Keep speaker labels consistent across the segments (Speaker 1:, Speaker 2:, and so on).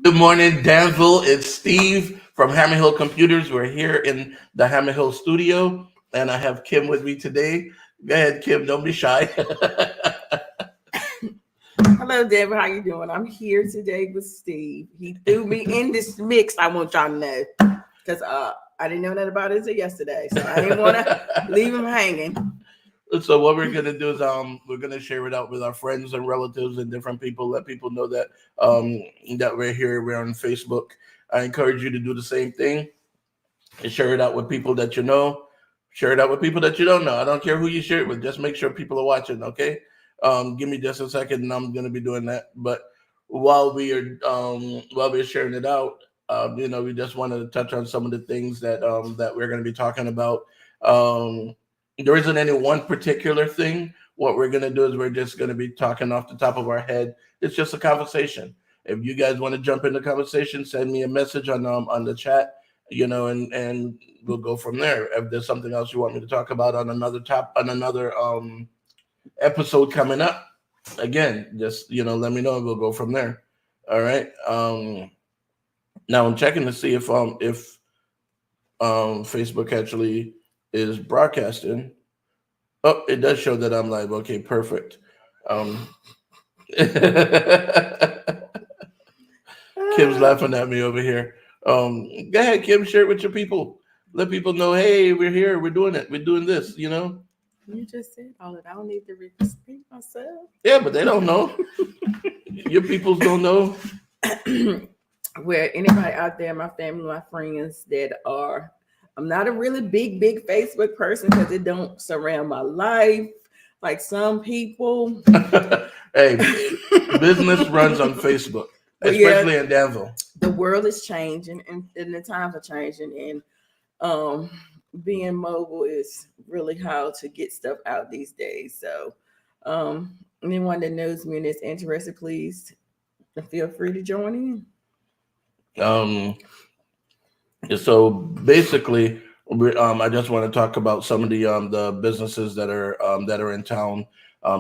Speaker 1: Good morning, Danville. It's Steve from Hammer Hill Computers. We're here in the Hammer Hill studio, and I have Kim with me today. Go ahead, Kim. Don't be shy.
Speaker 2: Hello, Deborah. How you doing? I'm here today with Steve. He threw me in this mix. I want y'all to know because I didn't know that about it until yesterday, so I didn't want to leave him hanging.
Speaker 1: So what we're gonna do is we're gonna share it out with our friends and relatives and different people. Let people know that we're here. We're on Facebook. I encourage you to do the same thing and share it out with people that you know. Share it out with people that you don't know. I don't care who you share it with. Just make sure people are watching. Okay. Give me just a second, and I'm gonna be doing that. But while we're sharing it out, we just wanted to touch on some of the things that we're gonna be talking about. Um, there isn't any one particular thing. What we're gonna do is we're just gonna be talking off the top of our head. It's just a conversation. If you guys want to jump in the conversation, send me a message on the chat, and we'll go from there. If there's something else you want me to talk about on another episode coming up, again, just let me know and we'll go from there. All right. Now I'm checking to see if Facebook actually is broadcasting. Oh, it does show that I'm live. Okay, perfect. Um, Kim's laughing at me over here. Go ahead, Kim, share it with your people. Let people know, hey, we're here, we're doing it, we're doing this.
Speaker 2: You just said all of that. I don't need to repeat myself.
Speaker 1: Yeah, but they don't know. Your peoples don't know.
Speaker 2: Where anybody out there, my family, my friends that are, I'm not a really big Facebook person because it don't surround my life like some people.
Speaker 1: Hey, business runs on Facebook,
Speaker 2: But
Speaker 1: especially
Speaker 2: yeah,
Speaker 1: in Danville.
Speaker 2: the world is changing and the times are changing, and um being mobile is really how to get stuff out these days. So anyone that knows me and is interested, please feel free to join in.
Speaker 1: Um, so basically, I just want to talk about some of the businesses that are in town,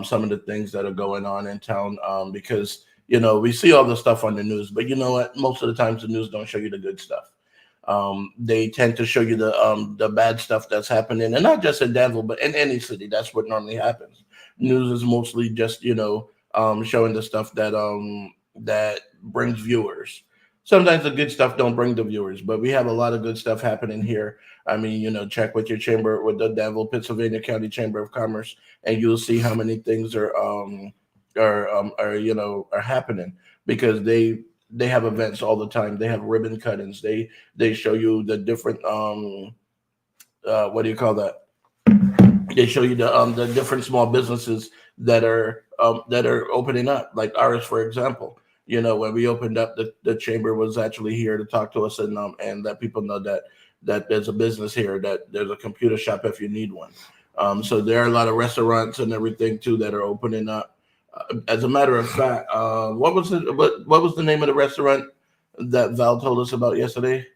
Speaker 1: some of the things that are going on in town, because we see all the stuff on the news, but you know what? Most of the times the news don't show you the good stuff. They tend to show you the bad stuff that's happening, and not just in Danville, but in any city. That's what normally happens. News is mostly just showing the stuff that brings viewers. Sometimes the good stuff don't bring the viewers, but we have a lot of good stuff happening here. I mean, check with your chamber, with the Danville, Pennsylvania County Chamber of Commerce, and you'll see how many things are happening because they have events all the time. They have ribbon cuttings. They show you the different what do you call that? They show you the different small businesses that are opening up, like ours, for example. When we opened up, the chamber was actually here to talk to us and let people know that there's a business here, that there's a computer shop if you need one. So there are a lot of restaurants and everything too that are opening up. As a matter of fact, what was the name of the restaurant that Val told us about yesterday?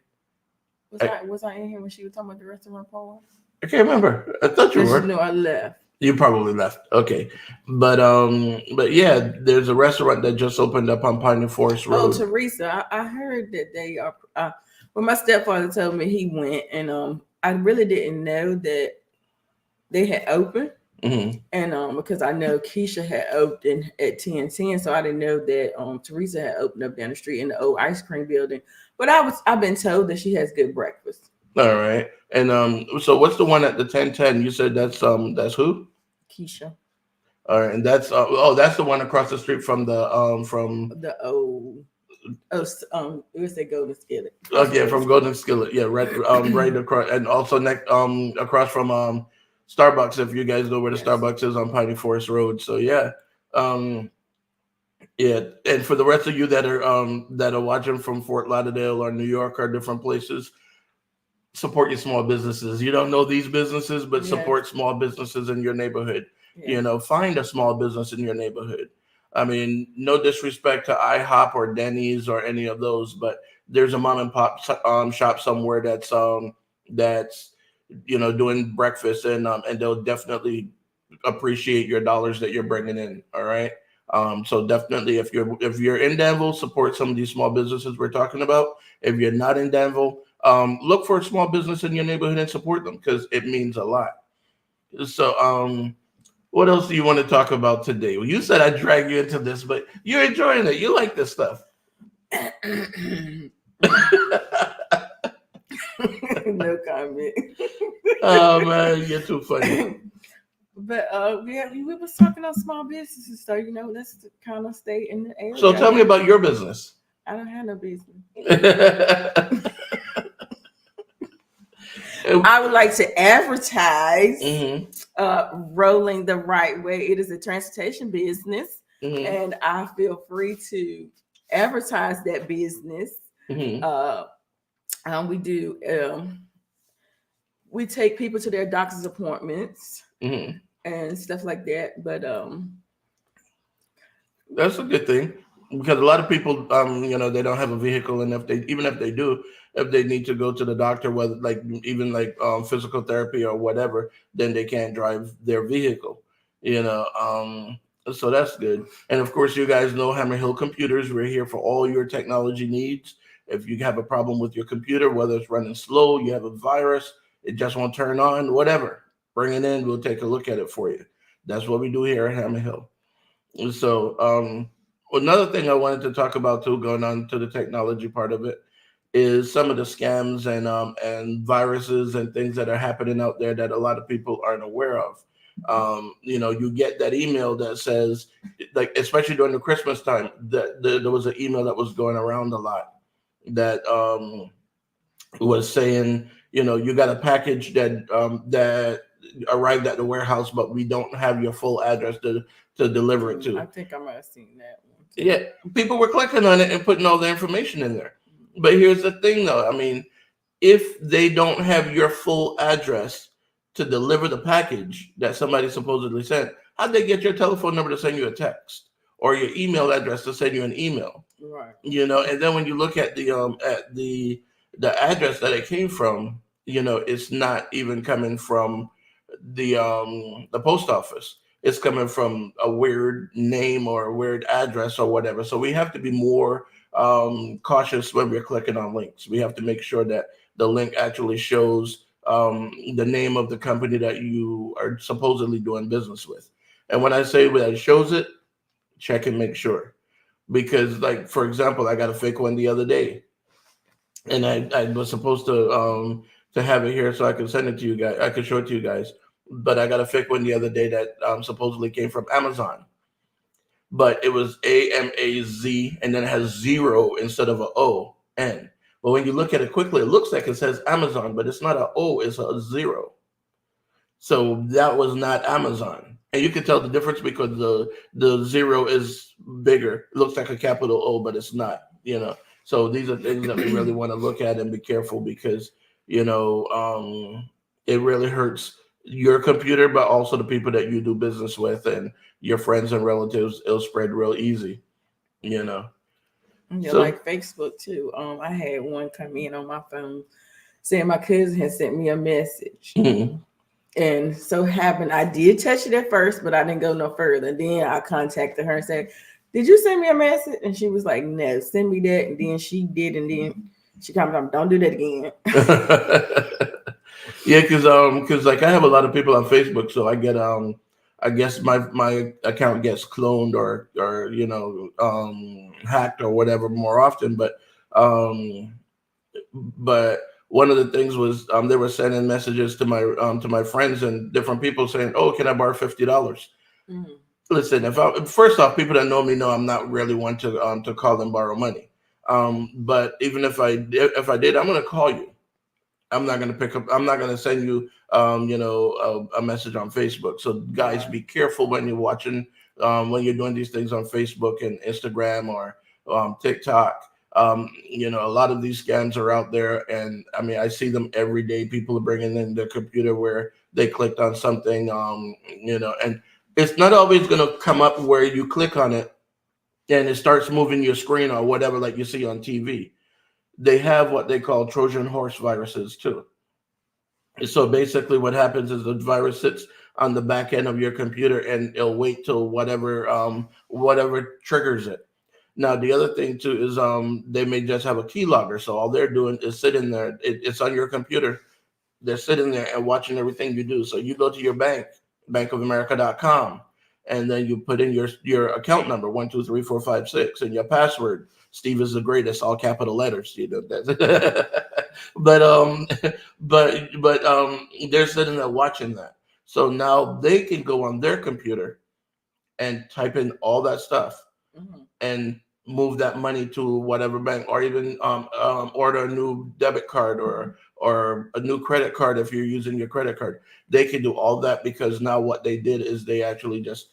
Speaker 2: Was
Speaker 1: I,
Speaker 2: I was I in here when she was talking about the restaurant pause?
Speaker 1: I can't remember. I thought you
Speaker 2: Because you
Speaker 1: were.
Speaker 2: know I left.
Speaker 1: You probably left. Okay, but yeah, there's a restaurant that just opened up on Pioneer Forest
Speaker 2: Oh,
Speaker 1: Road.
Speaker 2: Teresa, I heard that they are. Well, my stepfather told me he went, and I really didn't know that they had opened,
Speaker 1: Hmm.
Speaker 2: and because I know Keisha had opened at 10:10, so I didn't know that Teresa had opened up down the street in the old ice cream building. But I've been told that she has good breakfast.
Speaker 1: All right, and so what's the one at the 1010? You said that's who?
Speaker 2: Keisha,
Speaker 1: All right, and that's the one across the street from the
Speaker 2: the old it was the golden skillet across from
Speaker 1: yeah,
Speaker 2: golden
Speaker 1: from
Speaker 2: skillet.
Speaker 1: Golden Skillet. Yeah, right across, and also next across from Starbucks. If you guys know where the
Speaker 2: Yes.
Speaker 1: Starbucks is on Piney Forest Road. So yeah, um yeah, and for the rest of you that are watching from Fort Lauderdale or New York or different places, support your small businesses. You don't know these businesses, but
Speaker 2: Yes.
Speaker 1: support small businesses in your neighborhood.
Speaker 2: Yes.
Speaker 1: Find a small business in your neighborhood. I mean, no disrespect to IHOP or Denny's or any of those, but there's a mom and pop shop somewhere that's doing breakfast, and they'll definitely appreciate your dollars that you're bringing in. All right. So definitely, if you're in Danville, support some of these small businesses we're talking about. If you're not in Danville, look for a small business in your neighborhood and support them because it means a lot. So, what else do you want to talk about today? Well, you said I drag you into this, but you're enjoying it. You like this stuff.
Speaker 2: No comment.
Speaker 1: Oh man, you're too funny.
Speaker 2: But we was talking on small businesses, so let's kind of stay in the area.
Speaker 1: So tell me about your business.
Speaker 2: I don't have no business. I would like to advertise rolling the right way. It is a transportation business, and I feel free to advertise that business. We take people to their doctor's appointments and stuff like that. But
Speaker 1: that's a good thing because a lot of people, they don't have a vehicle, and if they do, if they need to go to the doctor, whether like even like physical therapy or whatever, then they can't drive their vehicle. So that's good. And of course, you guys know Hammer Hill Computers. We're here for all your technology needs. If you have a problem with your computer, whether it's running slow, you have a virus, it just won't turn on, whatever, bring it in. We'll take a look at it for you. That's what we do here at Hammer Hill. So another thing I wanted to talk about too, going on to the technology part of it, is some of the scams and viruses and things that are happening out there that a lot of people aren't aware of. You get that email that says, like, especially during the Christmas time, that there was an email that was going around a lot that was saying, you got a package that arrived at the warehouse, but we don't have your full address to deliver it to.
Speaker 2: I think I might have seen that one
Speaker 1: too. Yeah, people were clicking on it and putting all the information in there. But here's the thing, though. I mean, if they don't have your full address to deliver the package that somebody supposedly sent, how'd they get your telephone number to send you a text or your email address to send you an email?
Speaker 2: Right.
Speaker 1: And then when you look at the address that it came from, it's not even coming from the post office. It's coming from a weird name or a weird address or whatever. So we have to be more cautious when we're clicking on links. We have to make sure that the link actually shows the name of the company that you are supposedly doing business with. And when I say that it shows it, check and make sure. Because, like, for example, I got a fake one the other day, and I was supposed to have it here so I could send it to you guys. I could show it to you guys. But I got a fake one the other day that supposedly came from Amazon. But it was AMAZ, and then it has 0 instead of a O-N. But when you look at it quickly, it looks like it says Amazon, but it's not an O, it's a 0. So that was not Amazon. And you can tell the difference because the 0 is bigger. It looks like a capital O, but it's not, So these are things that we really want to look at and be careful because, it really hurts your computer, but also the people that you do business with and your friends and relatives. It'll spread real easy,
Speaker 2: Yeah,
Speaker 1: So-
Speaker 2: like Facebook too. I had one come in on my phone saying my cousin had sent me a message. And so happened, I did touch it at first, but I didn't go no further. Then I contacted her and said, "Did you send me a message?" And she was like, "No, send me that." And then she did, and then she commented, "Don't do that again."
Speaker 1: Yeah, because like I have a lot of people on Facebook, so I get I guess my account gets cloned or hacked or whatever more often, but one of the things was they were sending messages to my friends and different people saying, "Oh, can I borrow $50?" Listen, first off, people that know me know I'm not really one to call and borrow money. But even if I did, I'm going to call you. I'm not going to pick up. I'm not going to send you, a message on Facebook. So guys, be careful when you're watching, when you're doing these things on Facebook and Instagram or TikTok. A lot of these scams are out there, and I mean, I see them every day. People are bringing in their computer where they clicked on something, and it's not always going to come up where you click on it and it starts moving your screen or whatever, like you see on TV. They have what they call Trojan horse viruses too. So basically what happens is the virus sits on the back end of your computer, and it'll wait till whatever triggers it. Now the other thing too is they may just have a keylogger, so all they're doing is sitting there. It's on your computer. They're sitting there and watching everything you do. So you go to your bank, bankofamerica.com, and then you put in your account number 12345 6 and your password. Steve is the greatest, all capital letters. You know that. but they're sitting there watching that. So now they can go on their computer and type in all that stuff
Speaker 2: Mhm.
Speaker 1: and move that money to whatever bank, or even order a new debit card or a new credit card if you're using your credit card. They can do all that because now what they did is they actually just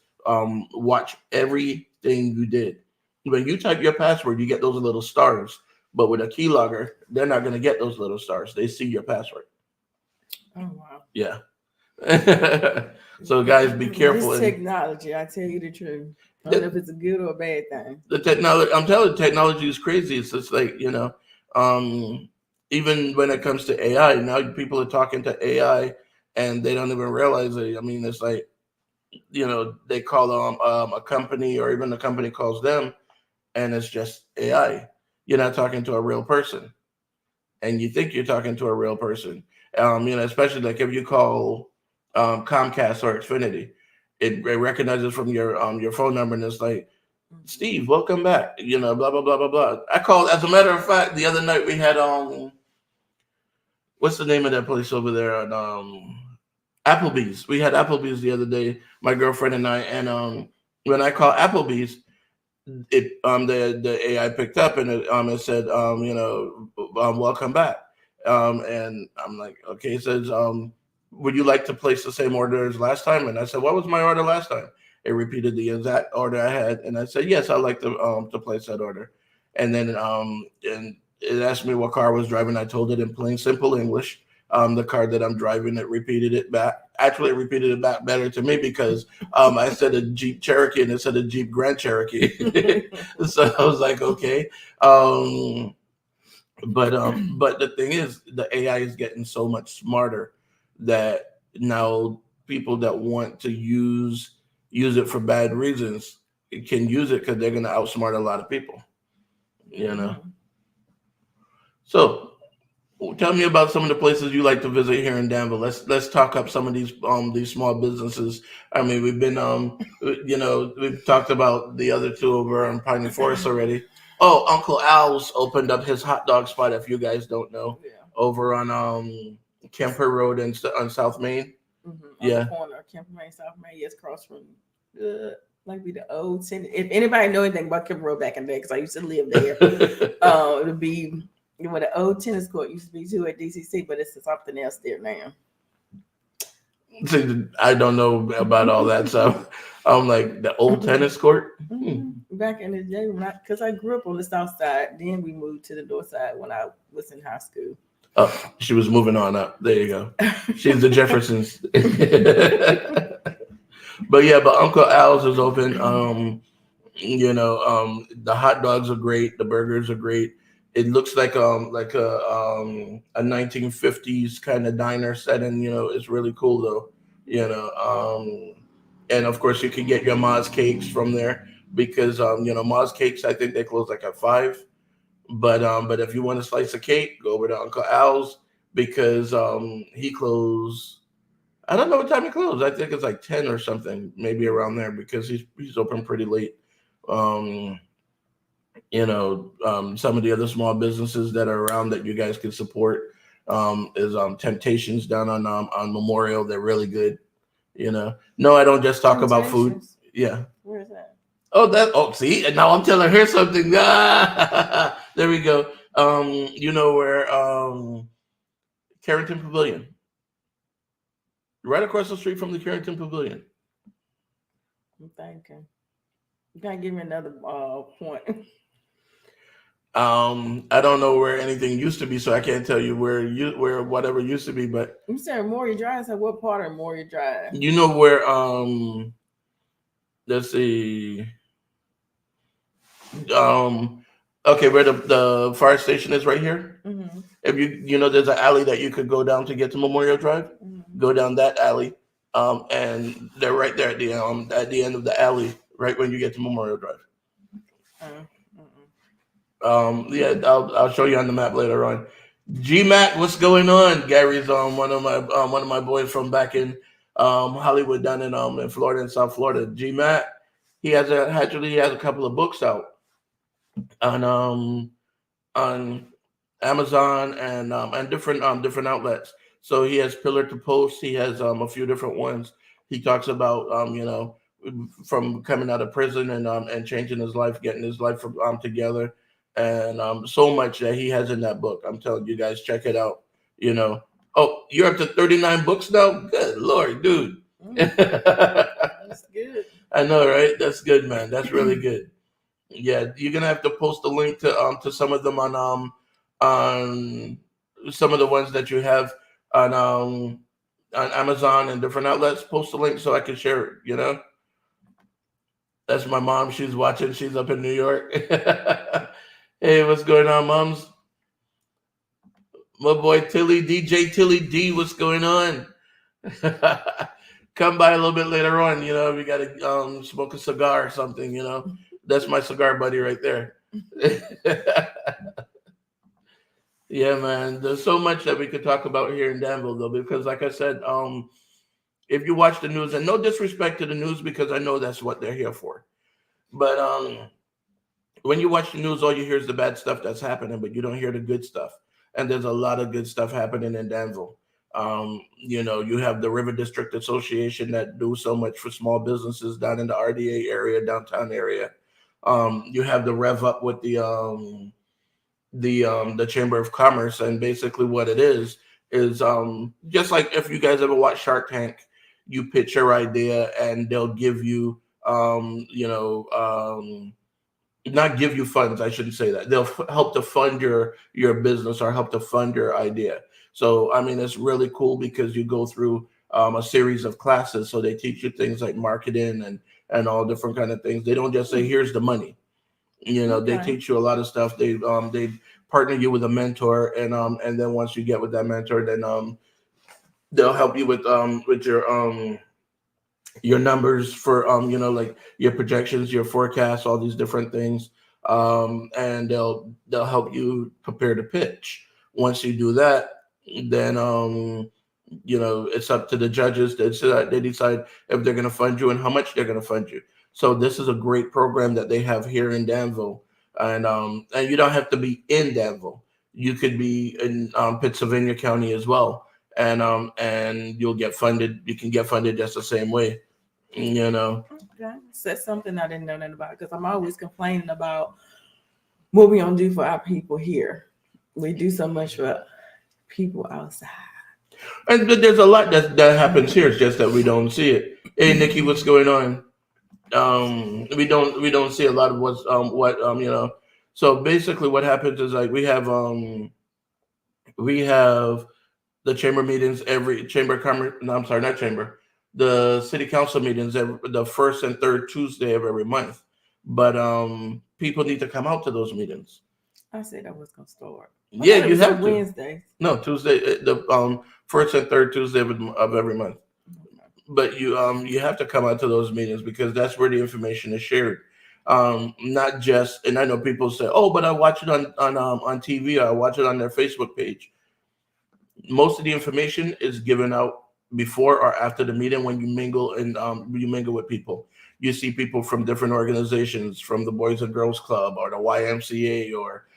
Speaker 1: watch everything you did. When you type your password, you get those little stars. But with a keylogger, they're not going to get those little stars. They see your password.
Speaker 2: Oh wow.
Speaker 1: Yeah. So guys, be careful.
Speaker 2: This
Speaker 1: And
Speaker 2: technology, I tell you the truth. I don't know
Speaker 1: the,
Speaker 2: if it's a good or a bad thing.
Speaker 1: the technology, I'm telling you, technology is crazy. It's just like, um, even when it comes to AI, now people are talking to AI and they don't even realize it. I mean, it's like, they call a company, or even the company calls them, and it's just AI. You're not talking to a real person, and you think you're talking to a real person. Especially like if you call Comcast or Xfinity, it recognizes from your phone number, and it's like,
Speaker 2: Mhm.
Speaker 1: Steve, welcome back. Blah blah blah blah blah. I called. As a matter of fact, the other night we had what's the name of that place over there at Applebee's. We had Applebee's the other day, my girlfriend and I, and when I called Applebee's, the AI picked up, and it said welcome back, and I'm like, okay. It says would you like to place the same order as last time? And I said, what was my order last time? It repeated the exact order I had, and I said, yes, I'd like to place that order. And it asked me what car I was driving. I told it in plain simple English. The car that I'm driving, it repeated it back. Actually, it repeated it back better to me because I said a Jeep Cherokee and it said a Jeep Grand Cherokee. So I was like, okay. Um, but the thing is, the AI is getting so much smarter that now people that want to use it for bad reasons can use it because they're going to outsmart a lot of people. You know.
Speaker 2: Mhm.
Speaker 1: So tell me about some of the places you like to visit here in Danville. Let's talk up some of these small businesses. I mean, we've talked about the other two over on Piney Forest already. Oh, Uncle Al's opened up his hot dog spot. If you guys don't know,
Speaker 2: Yeah.
Speaker 1: over on Kemper Road and on South Main.
Speaker 2: On the
Speaker 1: Yeah.
Speaker 2: corner of Kemper Main, South Main, yes, across from like be the old tennis. If anybody know anything about Kemper Road back in the day, because I used to live there, it would be where the old tennis court used to be too at DCC, but it's something else there now.
Speaker 1: See, I don't know about all that stuff. I'm like the old tennis court.
Speaker 2: Back in the day, because I grew up on the south side, then we moved to the north side when I was in high school.
Speaker 1: Oh, she was moving on up. There you go. She's the Jeffersons. But yeah, but Uncle Al's is open. The hot dogs are great. The burgers are great. It looks like a 1950s kind of diner setting. It's really cool though. You know, and of course you can get your Ma's cakes from there because Ma's cakes, I think they close like at 5. But if you want a slice of cake, go over to Uncle Al's because he closed. I don't know what time he closed. I think it's like 10 or something, maybe around there because he's open pretty late. Um, some of the other small businesses that are around that you guys can support is Temptations down on Memorial. They're really good. No, I don't just talk about food.
Speaker 2: Temptations.
Speaker 1: Yeah.
Speaker 2: Where is that?
Speaker 1: See, and now I'm telling her something. There we go. Where Carrington Pavilion, right across the street from the Carrington Pavilion.
Speaker 2: I'm thinking. You gotta give me another point.
Speaker 1: I don't know where anything used to be, so I can't tell you where whatever used to be, but
Speaker 2: You said Moria Drive. So what part of Moria Drive?
Speaker 1: you know where let's see um okay, where the fire station is right here.
Speaker 2: Mm-hmm.
Speaker 1: If there's an alley that you could go down to get to Memorial Drive.
Speaker 2: Mm-hmm.
Speaker 1: Go down that alley, And they're right there at the end of the alley, right when you get to Memorial Drive.
Speaker 2: Uh, uh-uh.
Speaker 1: Yeah, I'll show you on the map later on. GMAC, what's going on? Gary's one of my boys from back in Hollywood, down in Florida, in South Florida. GMAC, he has a couple of books out on on Amazon and different outlets. So he has Pillar to Post. He has a few different ones. He talks about from coming out of prison and changing his life, getting his life together, and so much that he has in that book. I'm telling you guys, check it out. You know, oh, you're up to 39 books now. Good lord, dude.
Speaker 2: Mm,
Speaker 1: I
Speaker 2: that's good.
Speaker 1: know, right? That's good, man. That's really good. Yeah, you're gonna have to post a link to some of them on some of the ones that you have on um on Amazon and different outlets. Post a link so I can share it. That's my mom. She's watching. She's up in New York. Hey, what's going on, moms? My boy Tilly, DJ Tilly D. What's going on? Come by a little bit later on. We gotta smoke a cigar or something. That's my cigar buddy right there. Yeah, man. There's so much that we could talk about here in Danville, though, because, like I said, if you watch the news, and no disrespect to the news, because I know that's what they're here for, but when you watch the news, all you hear is the bad stuff that's happening, but you don't hear the good stuff. And there's a lot of good stuff happening in Danville. You have the River District Association that do so much for small businesses down in the RDA area, downtown area. You have the Rev Up with the Chamber of Commerce, and basically what it is just like if you guys ever watch Shark Tank, you pitch your idea and they'll give you not give you funds. I shouldn't say that. They'll help to fund your business or help to fund your idea. So I mean, it's really cool because you go through a series of classes. So they teach you things like marketing and all different kind of things. They don't just say here's the money. They
Speaker 2: Okay.
Speaker 1: teach you a lot of stuff. They partner you with a mentor, and then once you get with that mentor, then they'll help you with your numbers for like your projections, your forecasts, all these different things. And they'll help you prepare the pitch. Once you do that, then it's up to the judges to decide. They decide if they're going to fund you and how much they're going to fund you. So this is a great program that they have here in Danville, and you don't have to be in Danville. You could be in Pittsylvania County as well, and you'll get funded. You can get funded just the same way. You know,
Speaker 2: Okay. So that's something I didn't know nothing about because I'm always complaining about what we don't do for our people here. We do so much for people outside.
Speaker 1: and there's a lot that happens here. It's just that we don't see it. Hey, Nikki, what's going on? We don't see a lot of what So basically, what happens is like we have the chamber meetings every chamber commerce. No, I'm sorry, not chamber. The city council meetings the first and third Tuesday of every month. But people need to come out to those meetings.
Speaker 2: I said I was gonna start. I
Speaker 1: Yeah,
Speaker 2: thought it
Speaker 1: you
Speaker 2: was on
Speaker 1: have to.
Speaker 2: Wednesdays.
Speaker 1: No, Tuesday, the first and third Tuesday of every month. But you have to come out to those meetings because that's where the information is shared. Not just, and I know people say, oh, but I watch it on TV, or I watch it on their Facebook page. Most of the information is given out before or after the meeting when you mingle with people. You see people from different organizations, from the Boys and Girls Club or the YMCA, or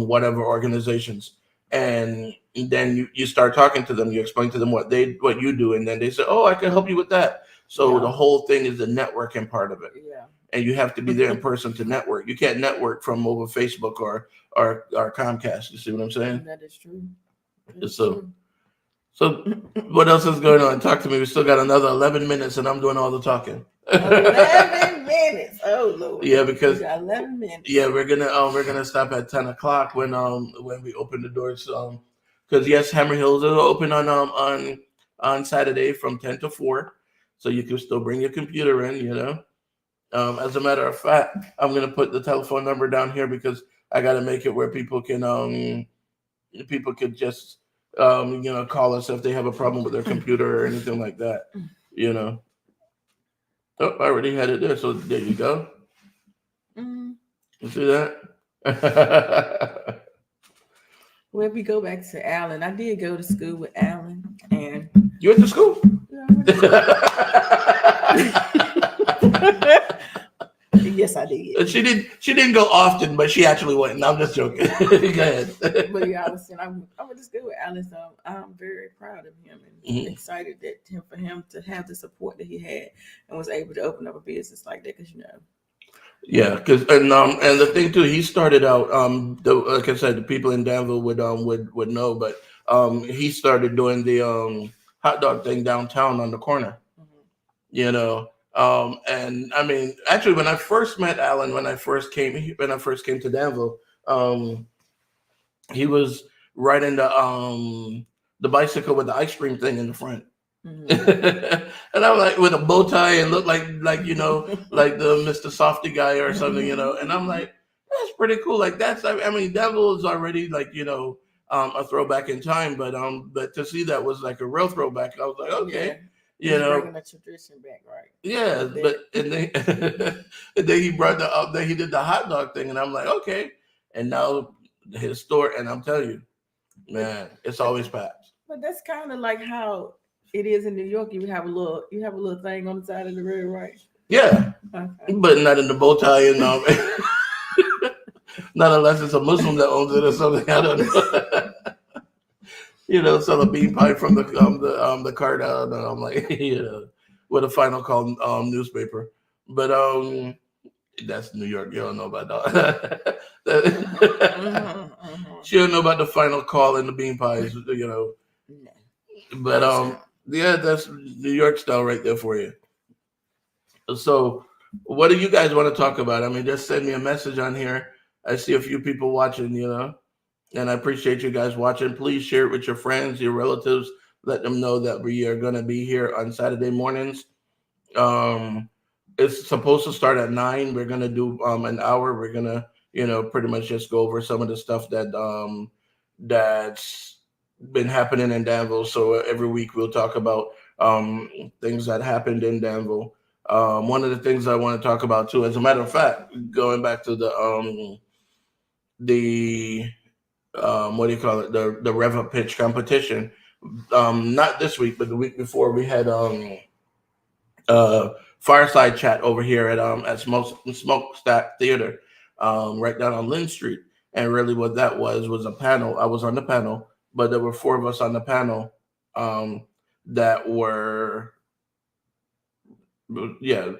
Speaker 1: whatever organizations, and then you start talking to them. You explain to them what you do, and then they say, oh, I can help you with that. So the
Speaker 2: Yeah.
Speaker 1: whole thing is the networking part of it,
Speaker 2: Yeah.
Speaker 1: and you have to be there in person to network. You can't network from over Facebook or Comcast. You see what I'm saying?
Speaker 2: That is true. That is
Speaker 1: So
Speaker 2: true.
Speaker 1: so what else is going on? Talk to me. We still got another 11 minutes, and I'm doing all the talking.
Speaker 2: 11 minutes. Oh Lord.
Speaker 1: Yeah,
Speaker 2: We
Speaker 1: because
Speaker 2: got 11 minutes.
Speaker 1: yeah, we're gonna stop at 10 o'clock when we open the doors. Because yes, Hammer Hills is open on Saturday from 10 to 4, so you can still bring your computer in. As a matter of fact, I'm gonna put the telephone number down here because I gotta make it where people can just call us if they have a problem with their computer or anything like that. You know. Oh, I already had it there, so there you go.
Speaker 2: Mm.
Speaker 1: You see that?
Speaker 2: Well, if we go back to Alan, I did go to school with Alan, and
Speaker 1: You went to school?
Speaker 2: yeah, I went to school. Yes, I did.
Speaker 1: She didn't go often, but she actually went. No, I'm just joking. Go ahead.
Speaker 2: But yeah, I was saying I went to school with Alan, so I'm very proud of him and
Speaker 1: Mhm.
Speaker 2: excited for him to have the support that he had and was able to open up a business like that. Because
Speaker 1: Yeah, because and the thing too, he started out like I said, the people in Danville would know, but he started doing the hot dog thing downtown on the corner.
Speaker 2: Mhm.
Speaker 1: You know, and I mean, actually, when I first met Alan, when I first came to Danville, um, he was riding the bicycle with the ice cream thing in the front.
Speaker 2: Mhm.
Speaker 1: And I'm like with a bow tie and look like like the Mr. Softy guy or something. And I'm like, that's pretty cool. Like I mean, Devil is already like a throwback in time, but to see that was like a real throwback. I was like,
Speaker 2: Yeah,
Speaker 1: okay, you
Speaker 2: it's
Speaker 1: know,
Speaker 2: bringing the tradition back, right?
Speaker 1: yeah.
Speaker 2: Of that.
Speaker 1: But and then and then he brought the up. Then he did the hot dog thing, and I'm like, okay. And now his store, and I'm telling you,
Speaker 2: But
Speaker 1: man, it's
Speaker 2: but
Speaker 1: always packed.
Speaker 2: but that's kind of like how it is in New York. You have a little thing on the side of the road, right?
Speaker 1: Yeah,
Speaker 2: Okay.
Speaker 1: but not in the bow tie and not unless it's a Muslim that owns it or something. I don't know. Sell a bean pie from the cart. I don't know. I'm like, with a final call newspaper. But that's New York. You don't know about
Speaker 2: Mm-hmm,
Speaker 1: that.
Speaker 2: mm-hmm, mm-hmm.
Speaker 1: She don't know about the final call and the bean pies.
Speaker 2: No,
Speaker 1: But
Speaker 2: that's right.
Speaker 1: yeah, that's New York style right there for you. So, what do you guys want to talk about? I mean, just send me a message on here. I see a few people watching. And I appreciate you guys watching. Please share it with your friends, your relatives. Let them know that we are going to be here on Saturday mornings. Um, it's supposed to start at 9. We're going to do an hour. We're going to, pretty much just go over some of the stuff that's been happening in Danville. So every week we'll talk about things that happened in Danville. One of the things I want to talk about too, as a matter of fact, going back to the what do you call it, the rev up pitch competition. Not this week, but the week before we had uh fireside chat over here at Smokestack Theater, right down on Lynn Street. And really what that was a panel. I was on the panel, but there were 4 of us on the panel um that were, yeah,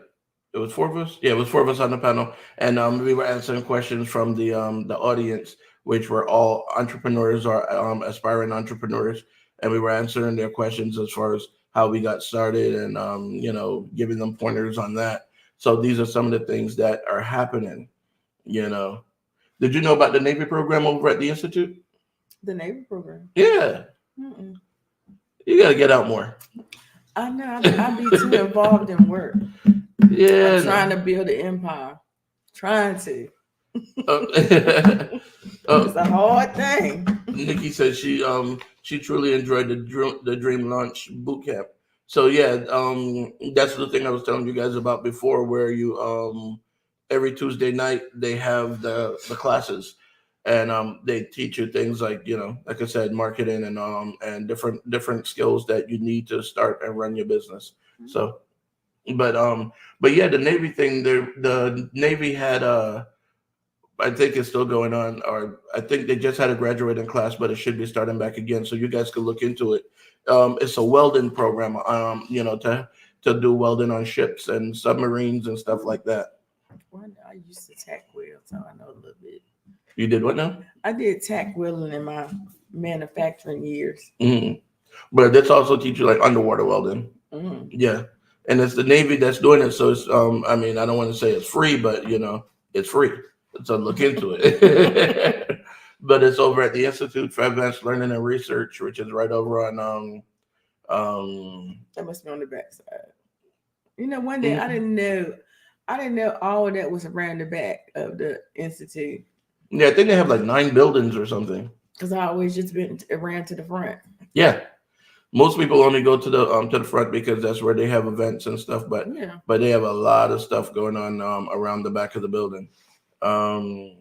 Speaker 1: it was 4 of us. Yeah, it was 4 of us on the panel, and we were answering questions from the audience, which were all entrepreneurs or aspiring entrepreneurs, and we were answering their questions as far as how we got started and giving them pointers on that. So these are some of the things that are happening. You know, did you know about the Navy program over at the Institute?
Speaker 2: The Navy program.
Speaker 1: Yeah,
Speaker 2: Mm-mm.
Speaker 1: you got to get out more.
Speaker 2: I know. I be too involved in work. I'm
Speaker 1: Yeah,
Speaker 2: trying
Speaker 1: no.
Speaker 2: to build an empire. Trying to.
Speaker 1: Uh,
Speaker 2: It's a hard thing.
Speaker 1: Nikki says she truly enjoyed the Dream Launch boot camp. So yeah, that's the thing I was telling you guys about before, where you every Tuesday night they have the classes, and they teach you things like, like I said, marketing and different skills that you need to start and run your business. So, but but yeah, the Navy thing, the Navy had I think it's still going on, or I think they just had a graduating class, but it should be starting back again. So you guys could look into it. It's a welding program, to do welding on ships and submarines and stuff like that.
Speaker 2: Well, I used to tack weld, so I know a little bit.
Speaker 1: You did what now?
Speaker 2: I did tack welding in my manufacturing years.
Speaker 1: Hmm. But that's also teach you like underwater welding.
Speaker 2: Mm.
Speaker 1: Yeah, and it's the Navy that's doing it. So it's I mean, I don't want to say it's free, but it's free. So look into it. But it's over at the Institute for Advanced Learning and Research, which is right over on
Speaker 2: That must be on the backside. One day I
Speaker 1: mhm.
Speaker 2: didn't know. I didn't know all of that was around the back of the institute.
Speaker 1: Yeah, I think they have like 9 buildings or something.
Speaker 2: Because I always just been ran to the front.
Speaker 1: Yeah, most people only go to the front because that's where they have events and stuff. But
Speaker 2: Yeah.
Speaker 1: they have a lot of stuff going on around the back of the building. Um,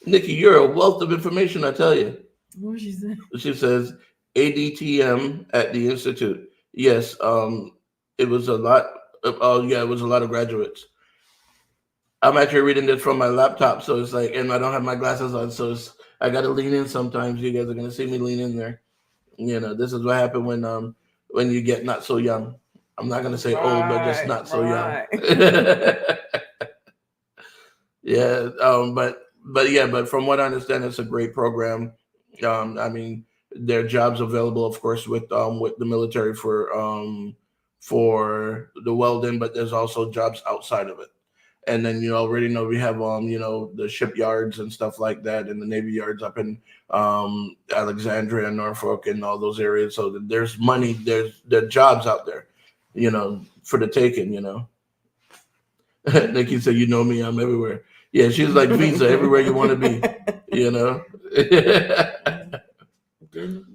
Speaker 1: Nikki, you're a wealth of information, I tell you.
Speaker 2: What she say?
Speaker 1: She says ADTM at the institute. Yes, it was a lot. Oh yeah, it was a lot of graduates. I'm actually reading this from my laptop, so it's like, and I don't have my glasses on, so I got to lean in sometimes. You guys are gonna see me lean in there. This is what happened when you get not so young. I'm not gonna say old, but just
Speaker 2: Right,
Speaker 1: not so young.
Speaker 2: right.
Speaker 1: Yeah, but from what I understand, it's a great program. I mean, there are jobs available, of course, with the military for the welding, but there's also jobs outside of it. And then you already know we have the shipyards and stuff like that, and the Navy yards up in Alexandria, Norfolk, and all those areas. So there's money, there are jobs out there, for the taking. Nikki said, "You know me, I'm everywhere." Yeah, she's like Visa, everywhere you want to be. You know.
Speaker 2: getting,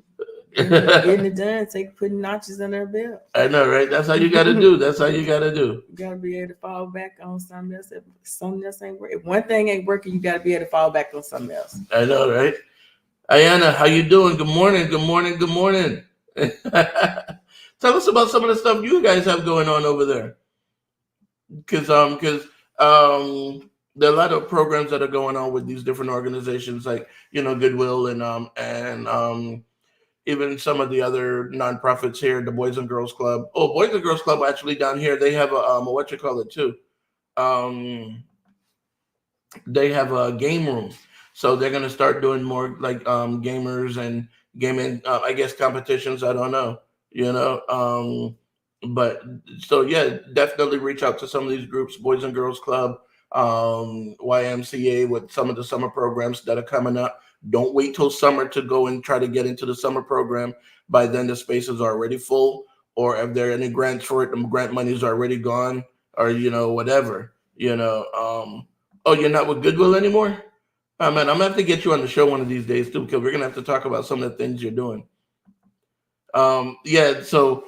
Speaker 2: getting it done, putting notches in their belt.
Speaker 1: I know, right? That's how you got to do. That's how you got to do.
Speaker 2: You gotta be able to fall back on something else. If something else ain't working, if one thing ain't working, you gotta be able to fall back on something else.
Speaker 1: I know, right? Ayana, how you doing? Good morning. Good morning. Good morning. Tell us about some of the stuff you guys have going on over there, because there are a lot of programs that are going on with these different organizations, like Goodwill and even some of the other nonprofits here, the Boys and Girls Club. Oh, Boys and Girls Club actually down here they have a what you call it too. Um, they have a game room, so they're gonna start doing more like gamers and gaming. I guess competitions. I don't know. But so yeah, definitely reach out to some of these groups, Boys and Girls Club, YMCA, with some of the summer programs that are coming up. Don't wait till summer to go and try to get into the summer program. By then, the spaces are already full, or if there are any grants for it, the grant money is already gone, or whatever. Oh, you're not with Goodwill anymore? Oh, man, I'm gonna have to get you on the show one of these days too, because we're gonna have to talk about some of the things you're doing. Yeah, so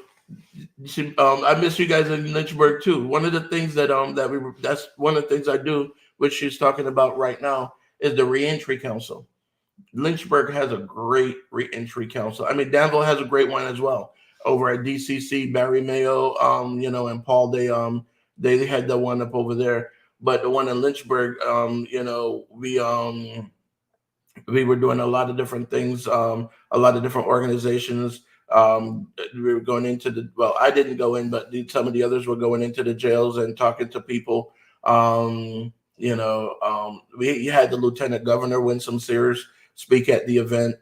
Speaker 1: I miss you guys in Lynchburg too. One of the things that's one of the things I do, which she's talking about right now, is the reentry council. Lynchburg has a great reentry council. I mean, Danville has a great one as well. Over at DCC, Barry Mayo, and Paul, they had the one up over there. But the one in Lynchburg, we were doing a lot of different things, a lot of different organizations. We were going into I didn't go in, but some of the others were going into the jails and talking to people. We had the lieutenant governor, Winsome Sears, speak at the event,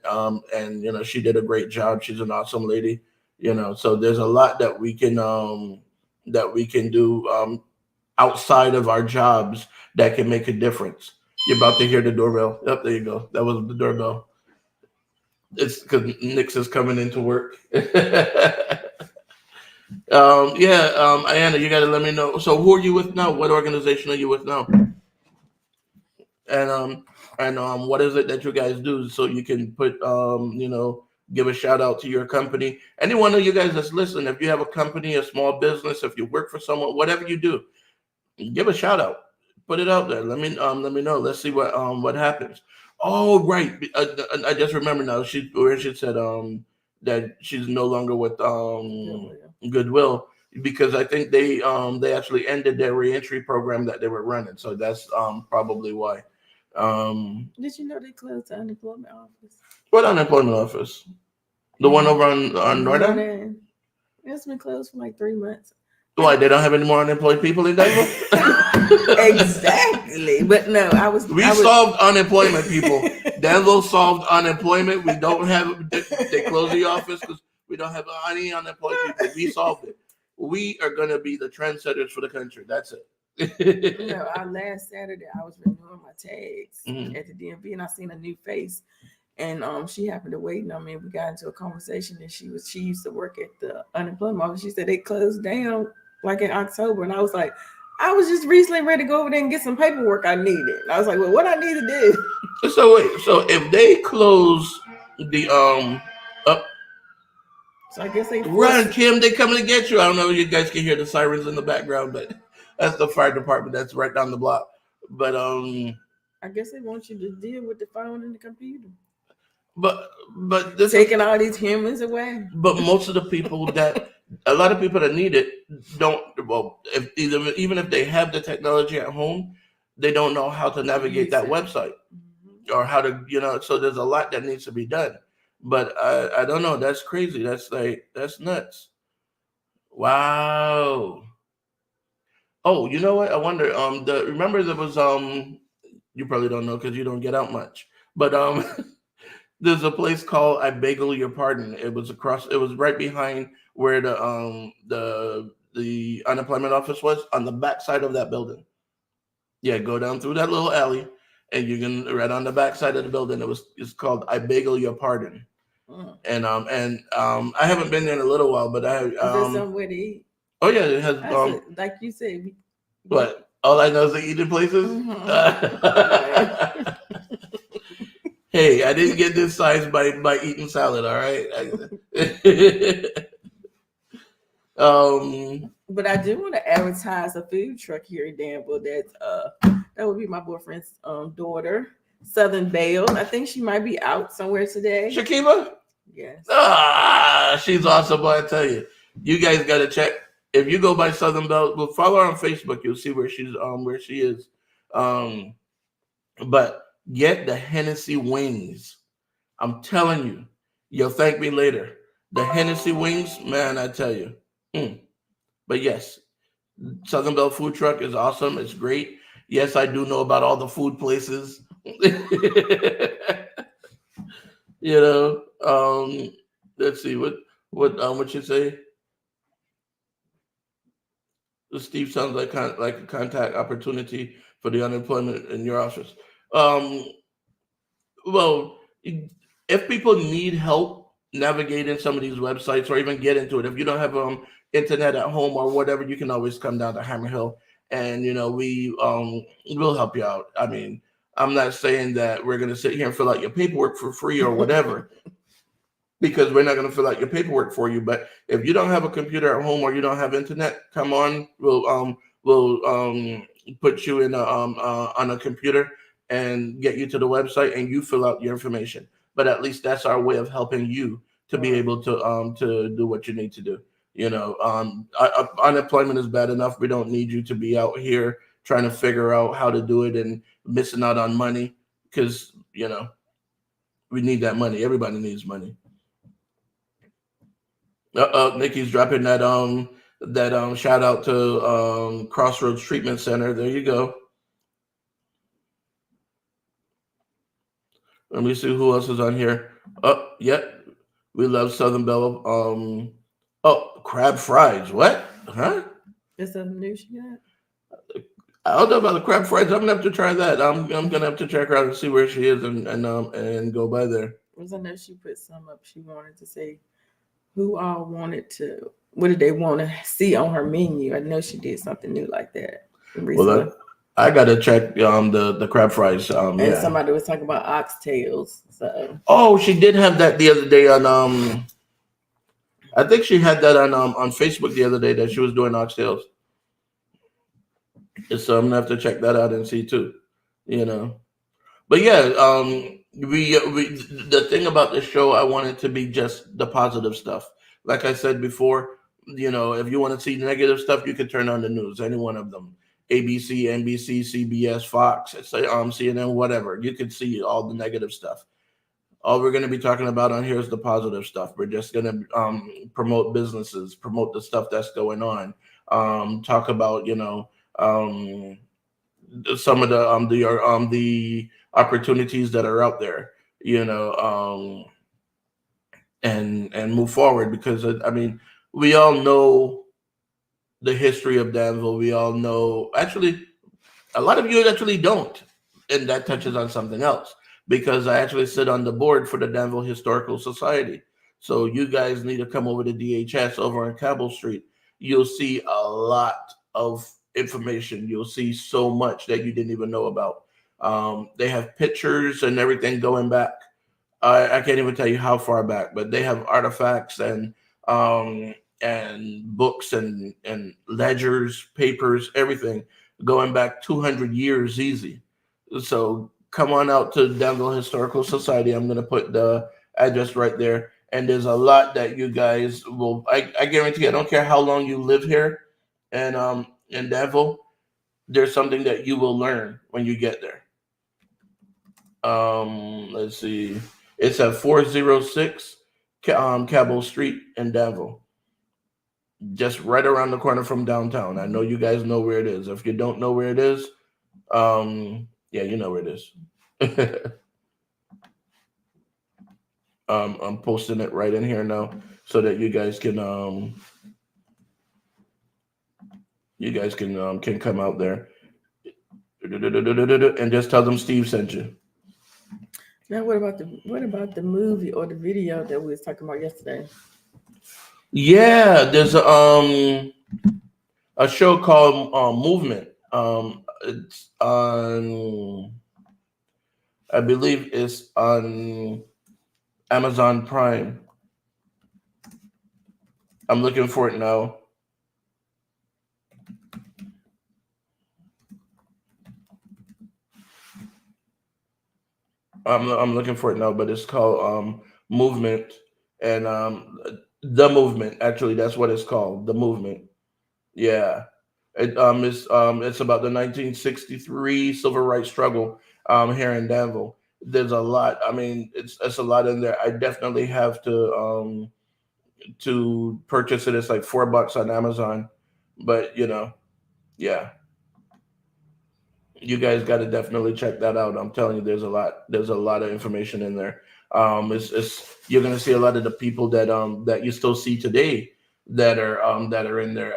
Speaker 1: and she did a great job. She's an awesome lady. So there's a lot that we can do outside of our jobs that can make a difference. You're about to hear the doorbell. Yep, there you go. That was the doorbell. It's because Nix is coming into work. Yeah, Ayana, you got to let me know. So, who are you with now? What organization are you with now? And what is it that you guys do? So you can give a shout out to your company. Anyone of you guys that's listening, if you have a company, a small business, if you work for someone, whatever you do, give a shout out. Put it out there. Let me know. Let's see what happens. Oh, right. I just remember now. She said that she's no longer with Goodwill, because I think they actually ended their reentry program that they were running. So that's probably why.
Speaker 2: Did you know they closed the unemployment office?
Speaker 1: What unemployment office? The one over on Northern?
Speaker 2: Northern. It's been closed for like 3 months.
Speaker 1: Why, they don't have any more unemployed people in Danville?
Speaker 2: Exactly. But no,
Speaker 1: We solved unemployment, people. Danville solved unemployment. We don't have, they closed the office because we don't have any unemployed people. We solved it. We are going to be the trendsetters for the country. That's it.
Speaker 2: Last Saturday I was renewing my tags at the DMV, and I seen a new face. And she happened to wait on me. We got into a conversation, and she used to work at the unemployment office. She said they closed down like in October, and I was like, I was just recently ready to go over there and get some paperwork I needed. I was like, well, what I need to do?
Speaker 1: So wait, so if they close the up,
Speaker 2: So I guess they
Speaker 1: run,
Speaker 2: forced.
Speaker 1: Kim, they coming to get you. I don't know if you guys can hear the sirens in the background, but that's the fire department that's right down the block. But
Speaker 2: I guess they want you to deal with the phone and the computer,
Speaker 1: but this is
Speaker 2: taking all these humans away.
Speaker 1: but most of the people that a lot of people that need it don't, well, if even if they have the technology at home, they don't know how to navigate
Speaker 2: Use
Speaker 1: that
Speaker 2: it.
Speaker 1: website
Speaker 2: Mhm.
Speaker 1: or how to, so there's a lot that needs to be done. But I don't know, that's crazy. That's nuts. Wow. Oh, you know what? I wonder. Remember there was you probably don't know because you don't get out much, but there's a place called I Bagel Your Pardon. It was across. It was right behind where the unemployment office was on the back side of that building. Yeah, go down through that little alley, and you can right on the back side of the building. It's called I Bagel Your Pardon,
Speaker 2: Mm.
Speaker 1: and I haven't been there in a little while, but I
Speaker 2: Is there somewhere to eat?
Speaker 1: oh yeah, it has
Speaker 2: I said, like you said, we
Speaker 1: what? All I know is the eating places.
Speaker 2: right.
Speaker 1: Hey, I didn't get this size by eating salad. All right.
Speaker 2: But I do want to advertise a food truck here in Danville. That would be my boyfriend's daughter, Southern Belle. I think she might be out somewhere today.
Speaker 1: Shakiba.
Speaker 2: Yes.
Speaker 1: She's awesome. But I tell you, you guys got to check. If you go by Southern Belle, well, follow her on Facebook. You'll see where she is. Um, but get the Hennessy wings. I'm telling you, you'll thank me later. The Hennessy wings, man, I tell you. Mm. But yes, Southern Belle Food Truck is awesome. It's great. Yes, I do know about all the food places. you know, let's see what you say. Steve sounds like a contact opportunity for the unemployment in your office. Um, well, if people need help navigating some of these websites or even get into it, if you don't have internet at home or whatever, you can always come down to Hammer Hill, and we'll help you out. I mean, I'm not saying that we're gonna sit here and fill out your paperwork for free or whatever, because we're not gonna fill out your paperwork for you. But if you don't have a computer at home or you don't have internet, come on, we'll put you in on a computer and get you to the website and you fill out your information. But at least that's our way of helping you to be
Speaker 2: Right.
Speaker 1: able to do what you need to do. Unemployment is bad enough. We don't need you to be out here trying to figure out how to do it and missing out on money because we need that money. Everybody needs money. Nikki's dropping that shout out to Crossroads Treatment Center. There you go. Let me see who else is on here. Oh, yeah, we love Southern Belle. Oh, crab fries. What? Huh?
Speaker 2: Is that new she got?
Speaker 1: I don't know about the crab fries. I'm gonna have to try that. I'm gonna have to check her out and see where she is and go by there.
Speaker 2: Was I know she put some up. She wanted to say who all wanted to. What did they want to see on her menu? I know she did something new like that
Speaker 1: Well,
Speaker 2: recently.
Speaker 1: I gotta check the crab fries.
Speaker 2: And
Speaker 1: Yeah.
Speaker 2: somebody was talking about oxtails. So
Speaker 1: Oh, she did have that the other day on I think she had that on Facebook the other day that she was doing oxtails. So I'm gonna have to check that out and see too. You know, but yeah, we the thing about this show, I want it to be just the positive stuff. Like I said before, if you want to see negative stuff, you can turn on the news, any one of them. ABC, NBC, CBS, Fox, CNN, whatever. You can see all the negative stuff. All we're going to be talking about on here is the positive stuff. We're just going to promote businesses, promote the stuff that's going on, talk about um, some of the opportunities that are out there, you know, and move forward because I mean we all know the history of Danville. We all know actually a lot of you actually don't, and that touches on something else because I actually sit on the board for the Danville Historical Society. So you guys need to come over to DHS over on Cabell Street. You'll see a lot of information. You'll see so much that you didn't even know about. They have pictures and everything going back. I can't even tell you how far back, but they have artifacts um, and books and ledgers, papers, everything going back 200 years easy. So come on out to Danville Historical Society. I'm going to put the address right there. And there's a lot that you guys will. I guarantee. I don't care how long you live here, and in Danville, there's something that you will learn when you get there. Let's see. It's at 406 Cabell Street in Danville, just right around the corner from downtown. I know you guys know where it is. If you don't know where it is, yeah, you know where it is. I'm posting it right in here now so that you guys can come out there and just tell them Steve sent you.
Speaker 2: Now, what about the movie or the video that we was talking about yesterday?
Speaker 1: Yeah, there's a show called Movement. It's on, I believe it's on Amazon Prime. I'm looking for it now. I'm looking for it now, but it's called Movement, and the Movement. Actually, that's what it's called, the Movement. Yeah, it's about the 1963 civil rights struggle here in Danville. There's a lot. I mean, it's a lot in there. I definitely have to purchase it. It's like $4 on Amazon, but yeah, you guys got to definitely check that out. I'm telling you, there's a lot of information in there. It's you're gonna see a lot of the people that you still see today that are in there.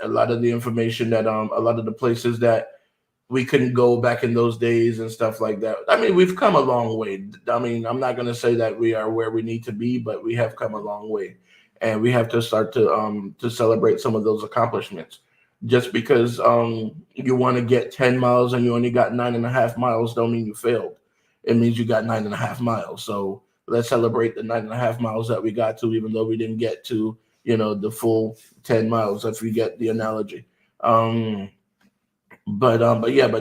Speaker 1: A lot of the information that a lot of the places that we couldn't go back in those days and stuff like that. I mean, we've come a long way. I mean, I'm not going to say that we are where we need to be, but we have come a long way, and we have to start to celebrate some of those accomplishments. Just because you want to get 10 miles and you only got 9.5 miles, don't mean you failed. It means you got 9.5 miles. So let's celebrate the 9.5 miles that we got to, even though we didn't get to the full 10 miles. If you get the analogy. But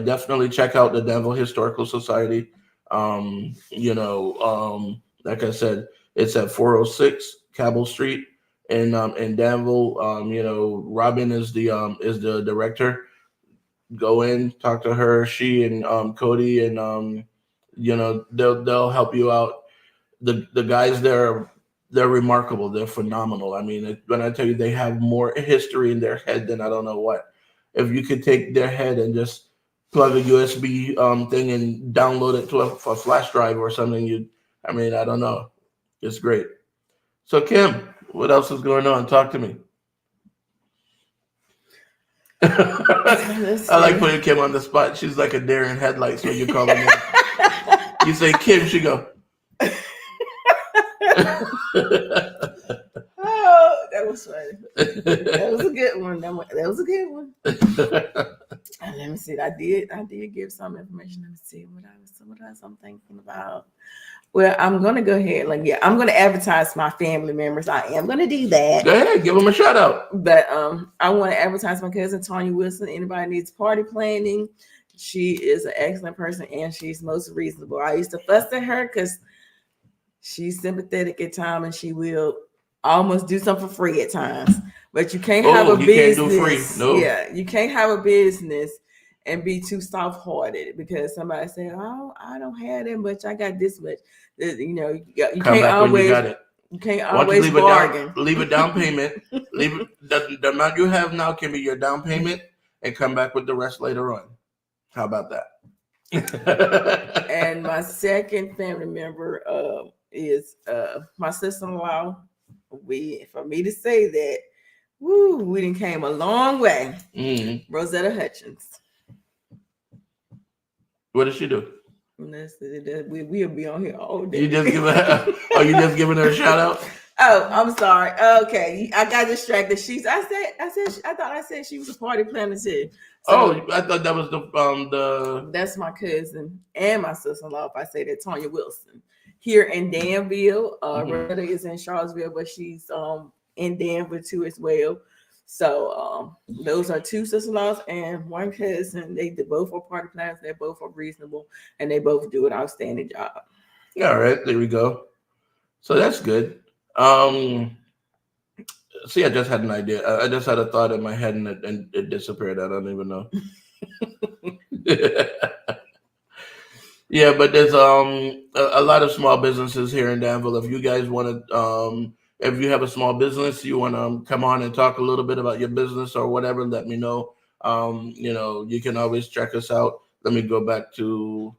Speaker 1: definitely check out the Danville Historical Society. Like I said, it's at 406 Cabell Street in Danville. Robin is the director. Go in, talk to her. She and Cody and they'll help you out. The guys there, they're remarkable. They're phenomenal. I mean, when I tell you they have more history in their head than I don't know what. If you could take their head and just plug a USB thing and download it to a flash drive or something, I don't know. It's great. So Kim, what else is going on? Talk to me. I like putting Kim on the spot. She's like a deer in headlights when you call her name. You say Kim, she go.
Speaker 2: Oh, that was funny. That was a good one. That was a good one. Let me see. I did give some information. Let me see what else I'm thinking about. Well, I'm gonna go ahead. I'm gonna advertise my family members. I am gonna do that.
Speaker 1: Go ahead, give them a shout out.
Speaker 2: But I want to advertise my cousin Tanya Wilson. Anybody needs party planning? She is an excellent person and she's most reasonable. I used to fuss at her because she's sympathetic at times and she will almost do something for free at times. But you can't have a business. Can't do free. No. Yeah, you can't have a business and be too soft-hearted because somebody say, "Oh, I don't have that much. I got this much." You can't always. You can't always bargain.
Speaker 1: Leave a down payment. Leave the amount you have now can be your down payment, and come back with the rest later on. How about that?
Speaker 2: And my second family member is my sister-in-law. For me to say that, we done came a long way. Mm-hmm. Rosetta Hutchins.
Speaker 1: What does she do?
Speaker 2: We'll be on here all day.
Speaker 1: You just giving her a shout out?
Speaker 2: Oh, I'm sorry. Okay, I got distracted. I thought I said she was a party planner too.
Speaker 1: Oh,
Speaker 2: So
Speaker 1: I thought that was the.
Speaker 2: that's my cousin and my sister-in-law. If I say that, Tonya Wilson, here in Danville.
Speaker 1: Mhm.
Speaker 2: Rhoda is in Charlottesville, but she's in Danville too as well. So those are two sister-in-laws and one cousin. They both are party planners. They both are reasonable, and they both do an outstanding job.
Speaker 1: All right, there we go. So that's good. Um, See, I just had an idea. I just had a thought in my head, and it disappeared. I don't even know. Yeah, but there's a lot of small businesses here in Danville. If you guys want to if you have a small business, you want to come on and talk a little bit about your business or whatever, let me know. You can always check us out. Let me go back to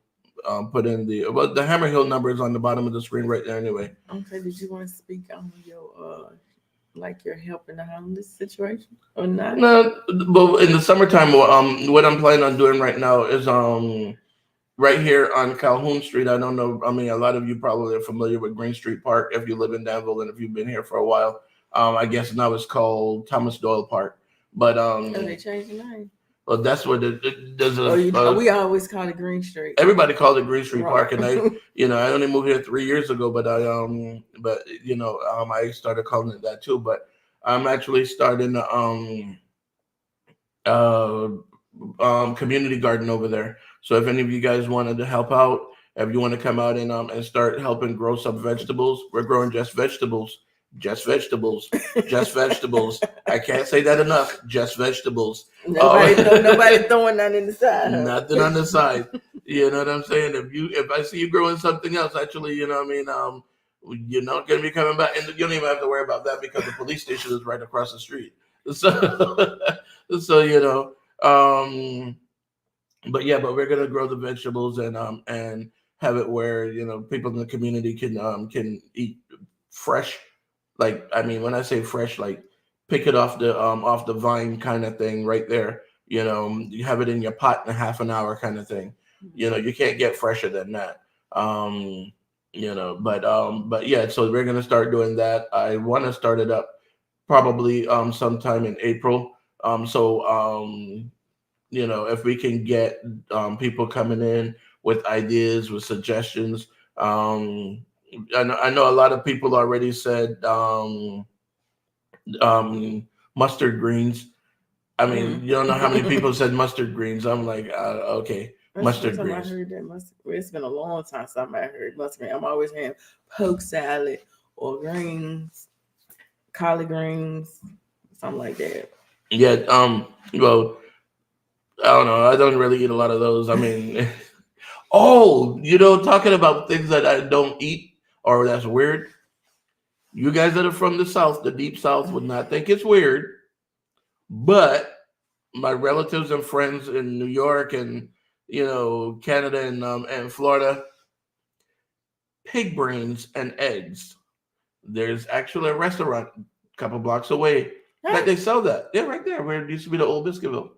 Speaker 1: put in the Hammer Hill number is on the bottom of the screen right there anyway.
Speaker 2: Okay, did you want to speak on your like your help in the homeless situation or not?
Speaker 1: No, but in the summertime, what I'm planning on doing right now is right here on Calhoun Street. I don't know. I mean, a lot of you probably are familiar with Green Street Park if you live in Danville and if you've been here for a while. I guess now it's called Thomas Doyle Park. But
Speaker 2: Oh, they changed the name.
Speaker 1: well, that's what there's
Speaker 2: Oh,
Speaker 1: a
Speaker 2: we always call it Green Street.
Speaker 1: everybody calls it Green Street
Speaker 2: Right.
Speaker 1: Park, and I only moved here 3 years ago, but I started calling it that too. But I'm actually starting uh community garden over there. So if any of you guys wanted to help out, if you want to come out and start helping grow some vegetables, we're growing just vegetables, just vegetables. I can't say that enough. Just vegetables.
Speaker 2: Nobody throwing that in the side.
Speaker 1: Nothing on the side. You know what I'm saying? If I see you growing something else, actually, you know what I mean. You're not going to be coming back, and you don't even have to worry about that because the police station is right across the street. So, so um, but we're gonna grow the vegetables and have it where people in the community can eat fresh. Like, I mean, when I say fresh, like pick it off the vine kind of thing right there. You have it in your pot in a half an hour kind of thing. You can't get fresher than that. Um, but yeah, so we're gonna start doing that. I want to start it up probably sometime in April. If we can get people coming in with ideas, with suggestions. I know a lot of people already said um, mustard greens. I mean, you don't know how many people said mustard greens. I'm like, okay,
Speaker 2: That's the
Speaker 1: mustard
Speaker 2: first time I
Speaker 1: greens.
Speaker 2: heard that mustard. Well, it's been a long time since I heard mustard. I'm always hearing poke salad or greens, collard greens, something like that.
Speaker 1: Yeah. Well, I don't know. I don't really eat a lot of those. I mean, oh, talking about things that I don't eat or that's weird. You guys that are from the South, the deep South, would not think it's weird, but my relatives and friends in New York and Canada and Florida, pig brains and eggs. There's actually a restaurant a couple blocks away that they sell that. Yeah, right there where it used to be the old Biscuitville.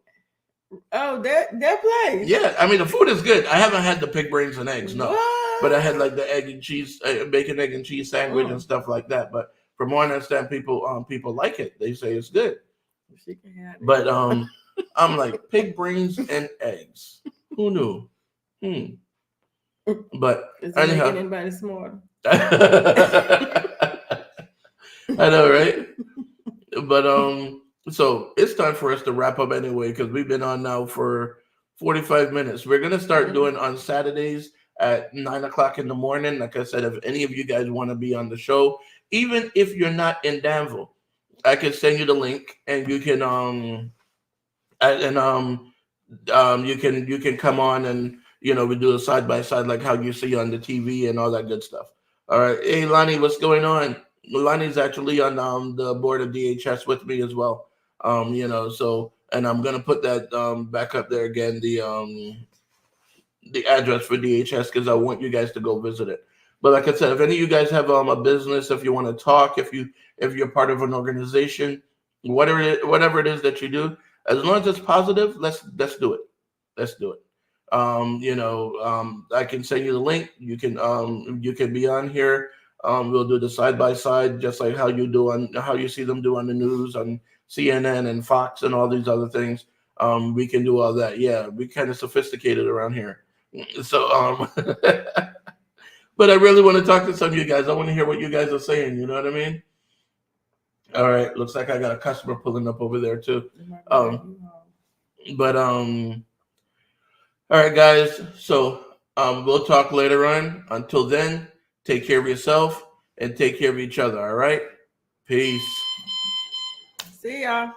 Speaker 2: Oh, that place.
Speaker 1: Yeah, I mean the food is good. I haven't had the pig brains and eggs, no,
Speaker 2: What?
Speaker 1: but I had like the egg and cheese, bacon, egg and cheese sandwich and stuff like that. But from what I understand, people like it. They say it's good.
Speaker 2: She can have it.
Speaker 1: But I'm like pig brains and eggs. Who knew? But
Speaker 2: Is it
Speaker 1: anyhow,
Speaker 2: making anybody smarter?
Speaker 1: I know, right? But so it's time for us to wrap up anyway because we've been on now for 45 minutes. We're gonna start doing on Saturdays at 9 o'clock in the morning. Like I said, if any of you guys want to be on the show, even if you're not in Danville, I can send you the link and you can and you can come on and we do a side by side like how you see on the TV and all that good stuff. All right, hey Lonnie, what's going on? Lonnie's actually on the board of DHS with me as well. So and I'm gonna put that back up there again the address for DHS because I want you guys to go visit it. But like I said, if any of you guys have a business, if you want to talk, if you're part of an organization, whatever it is that you do, as long as it's positive, let's do it. Let's do it. I can send you the link. You can be on here. We'll do the side by side, just like how you see them do on the news on CNN and Fox and all these other things. We can do all that. Yeah, we kind of sophisticated around here. So, but I really want to talk to some of you guys. I want to hear what you guys are saying. You know what I mean? All right. Looks like I got a customer pulling up over there too. Um, but all right, guys. So we'll talk later on. Until then, take care of yourself and take care of each other. All right. Peace.
Speaker 2: See y'all.